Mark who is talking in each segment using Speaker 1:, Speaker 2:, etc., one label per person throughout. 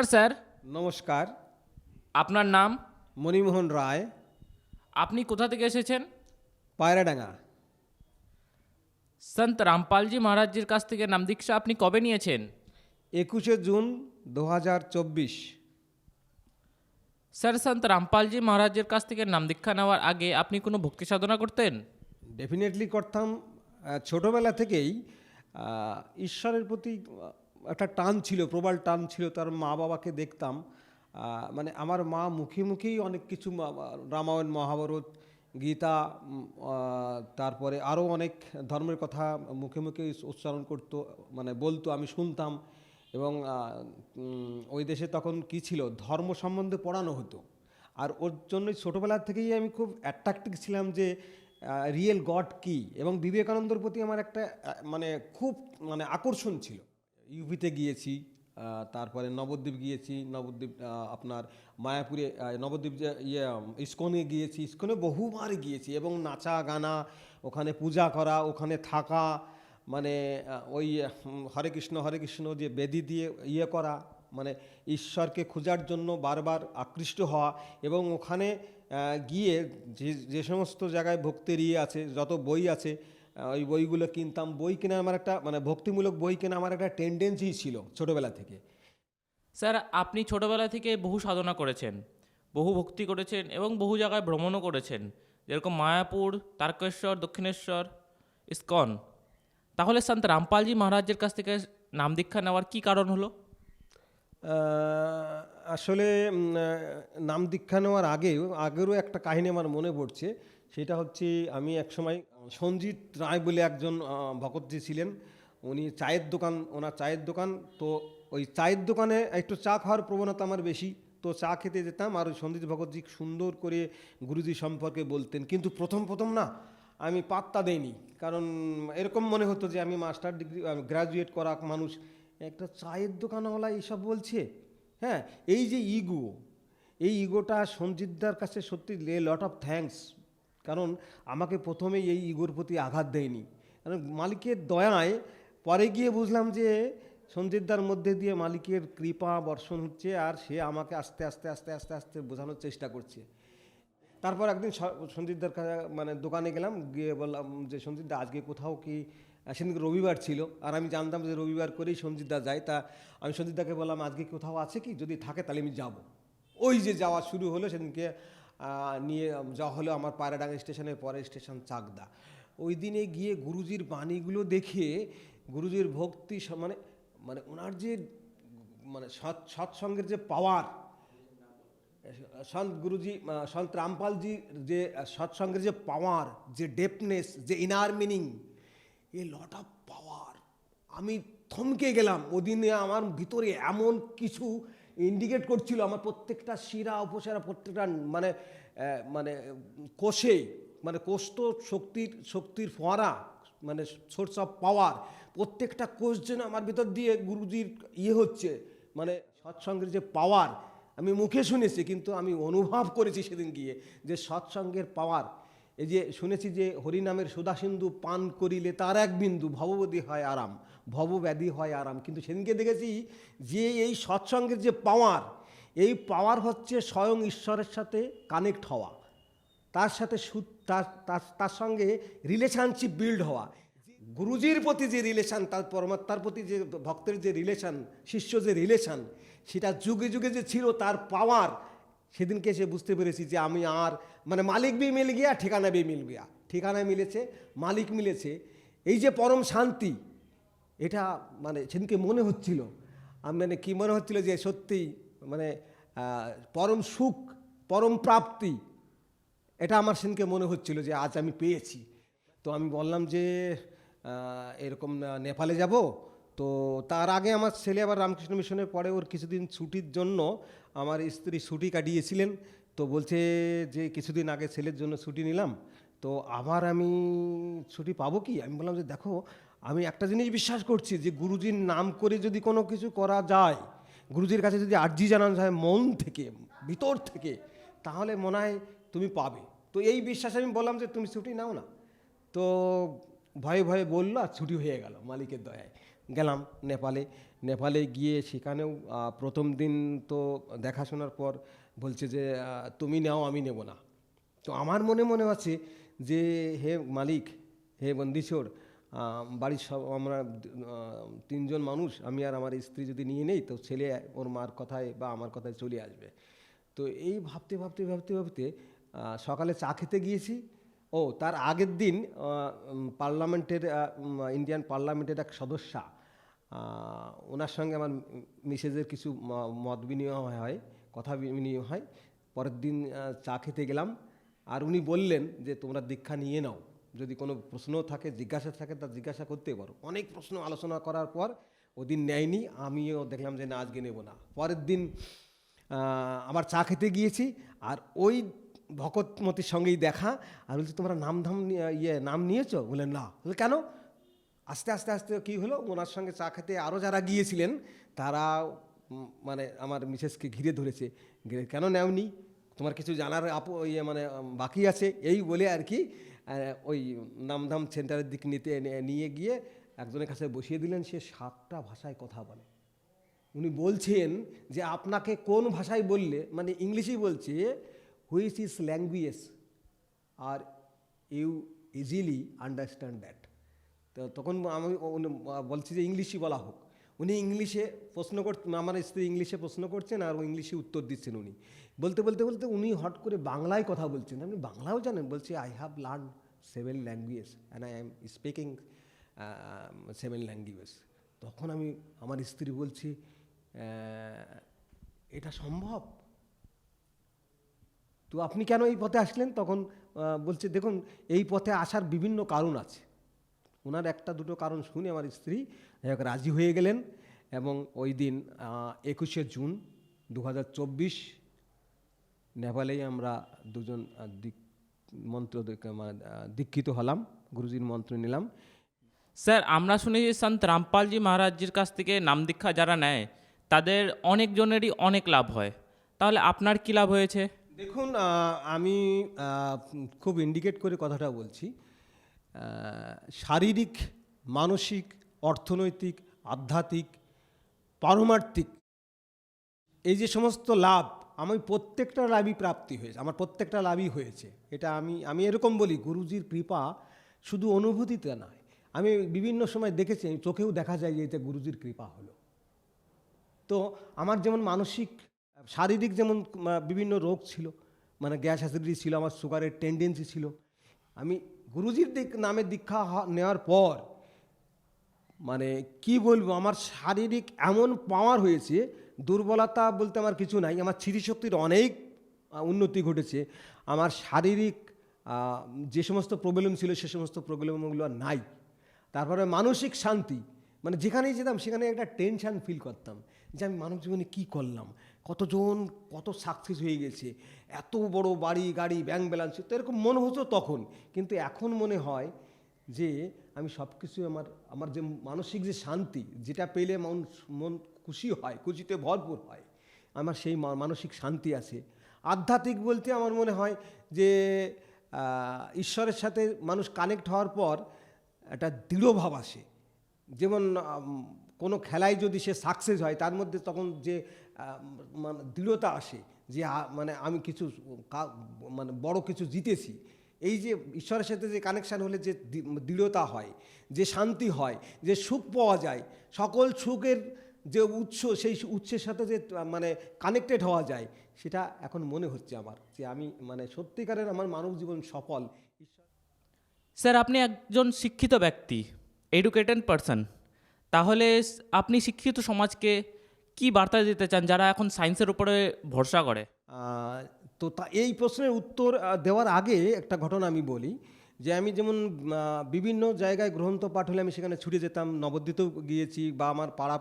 Speaker 1: নমস্কার স্যার।
Speaker 2: নমস্কার।
Speaker 1: আপনার নাম?
Speaker 2: মণিমোহন রায়।
Speaker 1: আপনি কোথা থেকে এসেছেন?
Speaker 2: পায়রাডাঙ্গা।
Speaker 1: সন্ত রামপালজি মহারাজজির কাছ থেকে নাম দীক্ষা আপনি কবে নিয়েছেন?
Speaker 2: 21শে জুন 2024।
Speaker 1: স্যার, সন্ত রামপালজি মহারাজের কাছ থেকে নাম দীক্ষা নেওয়ার আগে আপনি কোনো ভক্তি সাধনা করতেন?
Speaker 2: ডেফিনেটলি করতাম। ছোটোবেলা থেকেই ঈশ্বরের প্রতি একটা টান ছিল, প্রবল টান ছিল। তার মা বাবাকে দেখতাম, মানে আমার মা মুখে মুখেই অনেক কিছু রামায়ণ, মহাভারত, গীতা, তারপরে আরও অনেক ধর্মের কথা মুখে মুখে উচ্চারণ করতো, মানে বলতো, আমি শুনতাম। এবং ওই দেশে তখন কি ছিল, ধর্ম সম্বন্ধে পড়ানো হতো। আর ওর জন্যই ছোটোবেলা থেকেই আমি খুব অ্যাট্রাক্টিভ ছিলাম যে রিয়েল গড কী, এবং বিবেকানন্দর প্রতি আমার একটা মানে খুব মানে আকর্ষণ ছিল। ইউপিতে গিয়েছি, তারপরে নবদ্বীপ গিয়েছি, নবদ্বীপ আপনার মায়াপুরে, নবদ্বীপ যে ইস্কনে গিয়েছি, ইস্কনে বহুবার গিয়েছি। এবং নাচা গানা, ওখানে পূজা করা, ওখানে থাকা, মানে ওই হরে কৃষ্ণ যে বেদি দিয়ে করা, মানে ঈশ্বরকে খোঁজার জন্য বারবার আকৃষ্ট হওয়া। এবং ওখানে গিয়ে যে সমস্ত জায়গায় ভক্তির আছে, যত বই আছে, ওই বইগুলো কিনতাম। বই কেনা আমার একটা, মানে ভক্তিমূলক বই কেনা আমার একটা টেন্ডেন্সি ছিল ছোটোবেলা থেকে।
Speaker 1: স্যার, আপনি ছোটবেলা থেকে বহু সাধনা করেছেন, বহু ভক্তি করেছেন এবং বহু জায়গায় ভ্রমণও করেছেন, যেরকম মায়াপুর, তারকেশ্বর, দক্ষিণেশ্বর, ইস্কন। তাহলে সন্ত রামপালজি মহারাজের কাছ থেকে নাম দীক্ষা নেওয়ার কী কারণ হলো?
Speaker 2: আসলে নাম দীক্ষা নেওয়ার আগেরও একটা কাহিনী আমার মনে পড়ছে। সেটা হচ্ছে, আমি একসময় সঞ্জিত রায় বলে একজন ভকতজি ছিলেন। উনি ওনার চায়ের দোকান। তো ওই চায়ের দোকানে একটু চা খাওয়ার প্রবণতা আমার বেশি। তো চা খেতে যেতাম, আর ওই সঞ্জিত ভগতজি সুন্দর করে গুরুজি সম্পর্কে বলতেন। কিন্তু প্রথম না, আমি পাত্তা দেইনি। কারণ এরকম মনে হতো যে আমি মাস্টার ডিগ্রি, গ্র্যাজুয়েট করা মানুষ, একটা চায়ের দোকানওয়ালা এইসব বলছে। হ্যাঁ, এই যে এই ইগোটা সঞ্জিতদার কাছে সত্যি লট অফ থ্যাঙ্কস। কারণ আমাকে প্রথমেই এই ইগোর প্রতি আঘাত দেয়নি। কারণ মালিকের দয়ায় পরে গিয়ে বুঝলাম যে সঞ্জিতদার মধ্যে দিয়ে মালিকের কৃপা বর্ষণ হচ্ছে, আর সে আমাকে আস্তে আস্তে আস্তে আস্তে আস্তে বোঝানোর চেষ্টা করছে। তারপর একদিন সঞ্জিতদার কাছে, মানে দোকানে গেলাম, গিয়ে বললাম যে সঞ্জিতদা আজকে কোথাও কি, সেদিন রবিবার ছিল, আর আমি জানতাম যে রবিবার করেই সঞ্জিতদা যায়। তা আমি সঞ্জিতদাকে বললাম, আজকে কোথাও আছে কি, যদি থাকে তাহলে আমি যাব। ওই যে যাওয়া শুরু হলো, সেদিনকে নিয়ে যাওয়া হলো আমার পায়রাডাঙ্গা স্টেশনের পরে স্টেশন চাকদা। ওই দিনে গিয়ে গুরুজির বাণীগুলো দেখে, গুরুজির ভক্তি, মানে মানে ওনার যে মানে সৎসঙ্গের যে পাওয়ার, সন্ত রামপালজির যে সৎসঙ্গের যে পাওয়ার, যে ডেপনেস, যে inner meaning, A lot of power. আমি থমকে গেলাম। ওদিনে আমার ভিতরে এমন কিছু ইন্ডিকেট করছিল, আমার প্রত্যেকটা শিরা উপশিরা, প্রত্যেকটা মানে মানে কোষে, মানে কোষ তো শক্তির ফোয়ারা, মানে সোর্স অফ পাওয়ার। প্রত্যেকটা কোষ যেন আমার ভিতর দিয়ে গুরুজির হচ্ছে, মানে সৎসঙ্গের যে পাওয়ার। আমি মুখে শুনেছি, কিন্তু আমি অনুভব করেছি সেদিন গিয়ে যে সৎসঙ্গের পাওয়ার। এই যে শুনেছি যে হরিনামের সুধাসিন্ধু পান করিলে তার এক বিন্দু ভবব্যাধি হয় আরাম, ভবব্যাধি হয় আরাম। কিন্তু সেদিনকে দেখেছি যে এই সৎসঙ্গের যে পাওয়ার, এই পাওয়ার হচ্ছে স্বয়ং ঈশ্বরের সাথে কানেক্ট হওয়া, তার সাথে তার সঙ্গে রিলেশনশিপ বিল্ড হওয়া। গুরুজির প্রতি যে রিলেশান, তার পরমাত্মার প্রতি যে ভক্তের যে রিলেশান, শিষ্য যে রিলেশান, সেটা যুগে যুগে যে ছিল, তার পাওয়ার। সেদিনকে এসে বুঝতে পেরেছি যে আমি আর, মানে মালিক ভি মিল গিয়া, ঠিকানা ভি মিল গিয়া। ঠিকানা মিলেছে, মালিক মিলেছে। এই যে পরম শান্তি, এটা মানে সেদিনকে মনে হচ্ছিল, মানে কি মনে হচ্ছিল যে সত্যি, মানে পরম সুখ, পরম প্রাপ্তি, এটা আমার সেদিনকে মনে হচ্ছিল যে আজ আমি পেয়েছি। তো আমি বললাম যে এরকম নেপালে যাব। তো তার আগে আমার ছেলে আবার রামকৃষ্ণ মিশনে পড়ে, ওর কিছুদিন ছুটির জন্য আমার স্ত্রী ছুটি কাটিয়েছিলেন। তো বলছে যে কিছুদিন আগে ছেলের জন্য ছুটি নিলাম, তো আবার আমি ছুটি পাবো কি। আমি বললাম যে দেখো, আমি একটা জিনিস বিশ্বাস করছি যে গুরুজির নাম করে যদি কোনো কিছু করা যায়, গুরুজির কাছে যদি আর্জি জানানো যায় মন থেকে, ভিতর থেকে, তাহলে মনে হয় তুমি পাবে। তো এই বিশ্বাসে আমি বললাম যে তুমি ছুটি নাও না। তো ভয়ে ভয়ে বললো, আর ছুটি হয়ে গেল মালিকের দয়ায়। গেলাম নেপালে, নেপালে গিয়ে সেখানেও প্রথম দিন তো দেখাশোনার পর বলছে যে তুমি নাও, আমি নেব না। তো আমার মনে মনে আছে যে হে মালিক, হে বন্দিশোর, বাড়ির সব আমরা তিনজন মানুষ, আমি আর আমার স্ত্রী যদি নিয়ে নেই তো ছেলে ওর মার কথায় বা আমার কথায় চলে আসবে। তো এই ভাবতে ভাবতে ভাবতে ভাবতে সকালে চা খেতে গিয়েছি। ও তার আগের দিন পার্লামেন্টের ইন্ডিয়ান পার্লামেন্টের এক সদস্যা, ওনার সঙ্গে আমার মিসেজের কিছু মত বিনিময় হয়, কথা বিনিময় হয়। পরের দিন চা খেতে গেলাম, আর উনি বললেন যে তোমরা দীক্ষা নিয়ে নাও, যদি কোনো প্রশ্ন থাকে জিজ্ঞাসা থাকে তা জিজ্ঞাসা করতে পারো। অনেক প্রশ্ন আলোচনা করার পর ওদিন নেয়নি, আমিও দেখলাম যে না আজকে নেব না। পরের দিন আবার চা খেতে গিয়েছি, আর ওই ভকতমতির সঙ্গেই দেখা, আর বলছি তোমরা নাম নিয়েছো? বললেন না। বলে কেন? আস্তে আস্তে আস্তে কী হলো, ওনার সঙ্গে চা খেতে আরও যারা গিয়েছিলেন তারা মানে আমার মিসেসকে ঘিরে ধরেছে, কেন নেওনি, তোমার কিছু জানার বাকি আছে, এই বলে আর কি ওই নামধাম সেন্টারের দিক নিয়ে গিয়ে একজনের কাছে বসিয়ে দিলেন। সে 7টা ভাষায় কথা বলে। উনি বলছেন যে আপনাকে কোন ভাষায় বললে, মানে ইংলিশেই বলছে, which is language are you easily understand that. তো তখন আমি বলছি যে ইংলিশই বলা হোক। উনি ইংলিশে প্রশ্ন করছেন, আমার স্ত্রী ইংলিশে প্রশ্ন করছেন আর ও ইংলিশে উত্তর দিচ্ছেন। উনি বলতে বলতে বলতে উনি হট করে বাংলায় কথা বলছেন। আপনি বাংলাও জানেন? বলছে I have learn 7 language and I am speaking 7 language. তখন আমি আমার স্ত্রী বলছি এটা সম্ভব? তো আপনি কেন এই পথে আসলেন? তখন বলছে দেখুন, এই পথে আসার বিভিন্ন কারণ আছে। ওনার একটা দুটো কারণ শুনে আমার স্ত্রী রাজি হয়ে গেলেন, এবং ওই দিন 21শে জুন 2024 নেপালেই আমরা দুজন দীক্ষিত হলাম, গুরুজির মন্ত্র নিলাম।
Speaker 1: স্যার, আমরা শুনেছি সন্ত রামপালজি মহারাজজির কাছ থেকে নাম দীক্ষা যারা নেয় তাদের অনেকজনেরই অনেক লাভ হয়। তাহলে আপনার কী লাভ হয়েছে?
Speaker 2: দেখুন, আমি খুব ইন্ডিকেট করে কথাটা বলছি। শারীরিক, মানসিক, অর্থনৈতিক, আধ্যাত্মিক, পারমার্থিক, এই যে সমস্ত লাভ, আমি প্রত্যেকটা লাভই প্রাপ্তি হয়েছে, আমার প্রত্যেকটা লাভই হয়েছে। এটা আমি এরকম বলি, গুরুজির কৃপা শুধু অনুভূতিতে নয়, আমি বিভিন্ন সময় দেখেছি, চোখেও দেখা যায় যে এতে গুরুজির কৃপা হলো। তো আমার যেমন মানসিক, শারীরিক যেমন বিভিন্ন রোগ ছিল, মানে গ্যাস অ্যাসিডিটি ছিল, আমার সুগারের টেন্ডেন্সি ছিল। আমি গুরুজির নামে দীক্ষা নেওয়ার পর মানে কি বলবো, আমার শারীরিক এমন পাওয়ার হয়েছে, দুর্বলতা বলতে আমার কিছু নাই, আমার স্মৃতিশক্তির অনেক উন্নতি ঘটেছে। আমার শারীরিক যে সমস্ত প্রবলেম ছিল সে সমস্ত প্রবলেমগুলো আর নাই। তারপরে মানসিক শান্তি, মানে যেখানেই যেতাম সেখানে একটা টেনশান ফিল করতাম যে আমি মানব জীবনে কী করলাম, কতজন কত সাকসেস হয়ে গেছে, এত বড় বাড়ি গাড়ি ব্যাংক ব্যালেন্স, তো এরকম মনে হতো তখন। কিন্তু এখন মনে হয় যে আমি সব কিছু আমার যে মানসিক যে শান্তি, যেটা পেলে মন খুশি হয়, খুশিতে ভরপুর হয়, আমার সেই মানসিক শান্তি আছে। আধ্যাত্মিক বলতে আমার মনে হয় যে ঈশ্বরের সাথে মানুষ কানেক্ট হওয়ার পর একটা দৃঢ়ভাব আসে। যেমন কোনো খেলায় যদি সে সাকসেস হয়, তার মধ্যে তখন যে মানে দৃঢ়তা আসে যে মানে আমি কিছু মানে বড় কিছু জিতেছি। এই যে ঈশ্বরের সাথে যে কানেকশান হলে যে দৃঢ়তা হয়, যে শান্তি হয়, যে সুখ পাওয়া যায়, সকল সুখের যে উৎস, সেই উৎসের সাথে যে মানে কানেক্টেড হওয়া যায়, সেটা এখন মনে হচ্ছে আমার যে আমি মানে সত্যিকারের আমার মানব জীবন সফল।
Speaker 1: স্যার, আপনি একজন শিক্ষিত ব্যক্তি, এডুকেটেড পারসন। তাহলে আপনি শিক্ষিত সমাজকে কি বার্তা দিতে চান যারা এখন সায়েন্সের উপরে ভরসা করে?
Speaker 2: তো এই প্রশ্নের উত্তর দেওয়ার আগে একটা ঘটনা আমি বলি, যে আমি যেমন বিভিন্ন জায়গায় গ্রন্থ পাঠ হলে আমি সেখানে ছুটে যেতাম, নবদ্বীপেও গিয়েছি, বা আমার পাড়া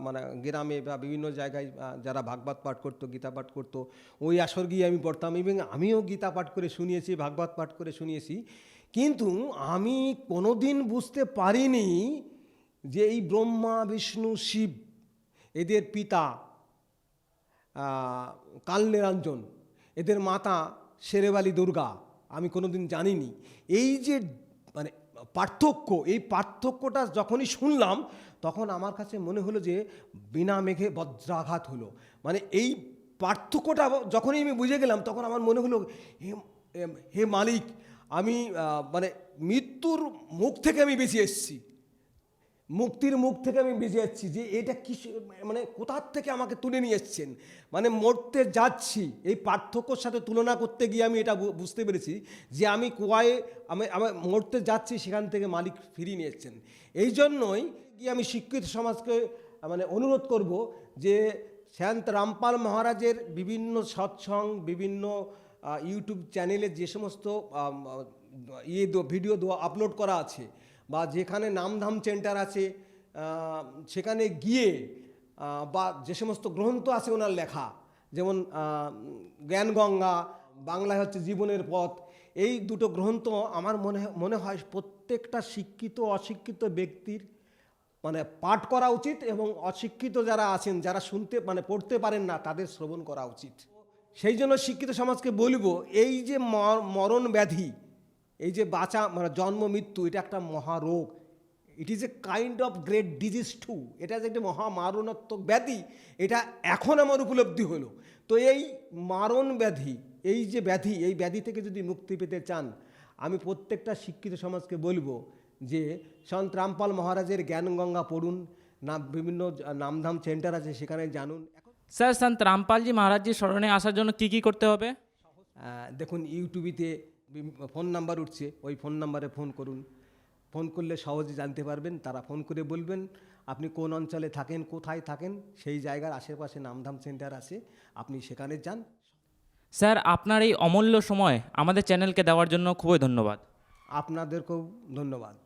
Speaker 2: মানে গ্রামে বা বিভিন্ন জায়গায় যারা ভাগবত পাঠ করতো, গীতা পাঠ করতো, ওই আসর গিয়ে আমি পড়তাম, এবং আমিও গীতা পাঠ করে শুনিয়েছি, ভাগবত পাঠ করে শুনিয়েছি। কিন্তু আমি কোনোদিন বুঝতে পারিনি যে এই ব্রহ্মা বিষ্ণু শিব, এদের পিতা কালনিরঞ্জন, এদের মাতা শেরেবালী দুর্গা, আমি কোনোদিন জানিনি। এই যে মানে পার্থক্য, এই পার্থক্যটা যখনই শুনলাম তখন আমার কাছে মনে হলো যে বিনা মেঘে বজ্রাঘাত হলো। মানে এই পার্থক্যটা যখনই আমি বুঝে গেলাম তখন আমার মনে হলো হে হে মালিক, আমি মানে মৃত্যুর মুখ থেকে আমি বেঁচে এসেছি, মুক্তির মুখ থেকে আমি বেঁচে যাচ্ছি, যে এটা কি মানে কোথার থেকে আমাকে তুলে নিয়ে এসছেন, মানে মরতে যাচ্ছি। এই পার্থক্যর সাথে তুলনা করতে গিয়ে আমি এটা বুঝতে পেরেছি যে আমি কুয়ায় আমি মরতে যাচ্ছি, সেখান থেকে মালিক ফিরিয়ে নিয়ে এসছেন। এই জন্যই গিয়ে আমি শিক্ষিত সমাজকে মানে অনুরোধ করব যে সন্ত রামপাল মহারাজের বিভিন্ন সৎসঙ্গ, বিভিন্ন ইউটিউব চ্যানেলে যে সমস্ত ভিডিও আপলোড করা আছে, বা যেখানে নামধাম সেন্টার আছে সেখানে গিয়ে, বা যে সমস্ত গ্রন্থ আছে ওনার লেখা, যেমন জ্ঞানগঙ্গা, বাংলায় হচ্ছে জীবনের পথ, এই দুটো গ্রন্থ আমার মনে হয় প্রত্যেকটা শিক্ষিত অশিক্ষিত ব্যক্তির মানে পাঠ করা উচিত, এবং অশিক্ষিত যারা আছেন, যারা শুনতে মানে পড়তে পারেন না, তাদের শ্রবণ করা উচিত। সেই জন্য শিক্ষিত সমাজকে বলবো, এই যে মরণ ব্যাধি, এই যে বাঁচা মানে জন্ম মৃত্যু, এটা একটা মহারোগ, it is a kind of great disease too, এটা যে একটি মহামারণাত্মক ব্যাধি, এটা এখন আমার উপলব্ধি হলো। তো এই মারণ ব্যাধি, এই যে ব্যাধি, এই ব্যাধি থেকে যদি মুক্তি পেতে চান, আমি প্রত্যেকটা শিক্ষিত সমাজকে বলবো যে সন্ত রামপাল মহারাজের জ্ঞানগঙ্গা পড়ুন, না বিভিন্ন নামধাম সেন্টার আছে সেখানে জানুন।
Speaker 1: স্যার, সন্ত রামপালজি মহারাজজির স্মরণে আসার জন্য কি কি করতে হবে?
Speaker 2: দেখুন, ইউটিউবেতে ফোন নাম্বার উঠছে, ওই ফোন নাম্বারে ফোন করুন, ফোন করলে সহজে জানতে পারবেন। তারা ফোন করে বলবেন আপনি কোন অঞ্চলে থাকেন, কোথায় থাকেন, সেই জায়গার আশেপাশে নামধাম সেন্টার আছে, আপনি সেখানে যান।
Speaker 1: স্যার, আপনার এই অমূল্য সময় আমাদের চ্যানেলকে দেওয়ার জন্য খুবই ধন্যবাদ।
Speaker 2: আপনাদেরকেও ধন্যবাদ।